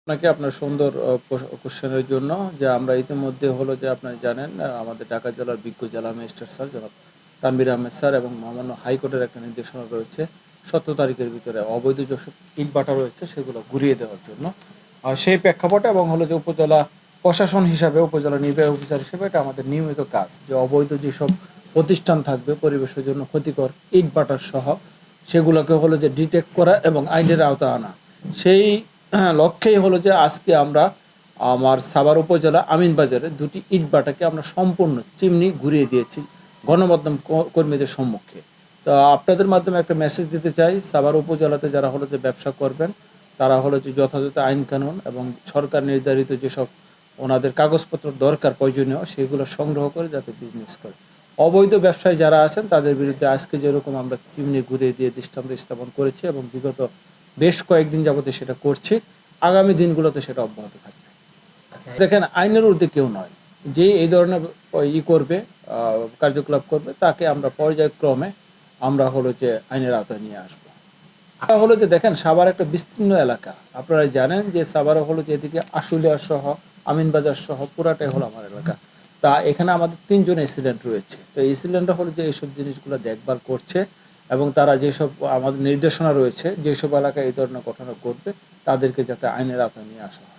আপনাকে আপনার সুন্দর কোশ্চেনের জন্য যে আমরা ইতিমধ্যে হলো যে আপনারা জানেন আমাদের ঢাকা জেলার বিজ্ঞ জেলা ম্যাজিস্ট্রেট স্যার জনাব তানভীর আহমেদ স্যার এবং মহামান্য হাইকোর্টের একটা নির্দেশনা রয়েছে 17 তারিখের ভিতরে অবৈধ যেসব ইটভাটা রয়েছে সেগুলো ঘুরিয়ে দেওয়ার জন্য। সেই প্রেক্ষাপটে এবং হলো যে উপজেলা প্রশাসন হিসাবে উপজেলা নির্বাহী অফিসার হিসেবে এটা আমাদের নিয়মিত কাজ যে অবৈধ যেসব প্রতিষ্ঠান থাকবে পরিবেশের জন্য ক্ষতিকর ইটভাটার সহ সেগুলোকে হলো যে ডিটেক্ট করা এবং আইনের আওতায় আনা। সেই লক্ষ্যেই হলো যে আজকে আমরা আমার সাভার উপজেলা আমিনবাজারে ২টি ইটভাটাকে আমরা সম্পূর্ণ চিমনি ঘুরিয়ে দিয়েছি গণমাধ্যম কর্মীদের সম্মুখে। তো আপনাদের মাধ্যমে একটা মেসেজ দিতে চাই সাভার উপজেলাতে যারা হলো যে ব্যবসা করবেন তারা হলো যে যথাযথ আইন কানুন এবং সরকার নির্ধারিত যেসব ওনাদের কাগজপত্র দরকার প্রয়োজনীয় সেগুলো সংগ্রহ করে যাতে বিজনেস করে। অবৈধ ব্যবসায়ী যারা আছেন তাদের বিরুদ্ধে আজকে যেরকম আমরা চিমনি ঘুরিয়ে দিয়ে দৃষ্টান্ত স্থাপন করেছি এবং বিগত বেশ কয়েকদিন যাবতে সেটা করছি, আগামী দিনগুলোতে সেটা অব্যাহত থাকবে। দেখেন আইনের ঊর্ধ্বে কেউ নয়। যে এই ধরনের করবে কার্যকলাপ করবে তাকে আমরা পর্যায়ক্রমে আমরা হলো যে আইনের আওতায় নিয়ে আসবো। হলো যে দেখেন সাভার একটা বিস্তীর্ণ এলাকা। আপনারা জানেন যে সাভারে হলো যে এদিকে আশুলিয়া সহ আমিনবাজার সহ পুরাটাই হলো আমার এলাকা। তা এখানে আমাদের ৩ জন এসিলেন্ট রয়েছে। তো এসিলেন্টরা হলো যে এইসব জিনিসগুলো দেখভাল করছে এবং তারা যেসব আমাদের নির্দেশনা রয়েছে যেসব এলাকায় এই ধরনের ঘটনা ঘটবে তাদেরকে যাতে আইনের আওতায় নিয়ে আসা হয়।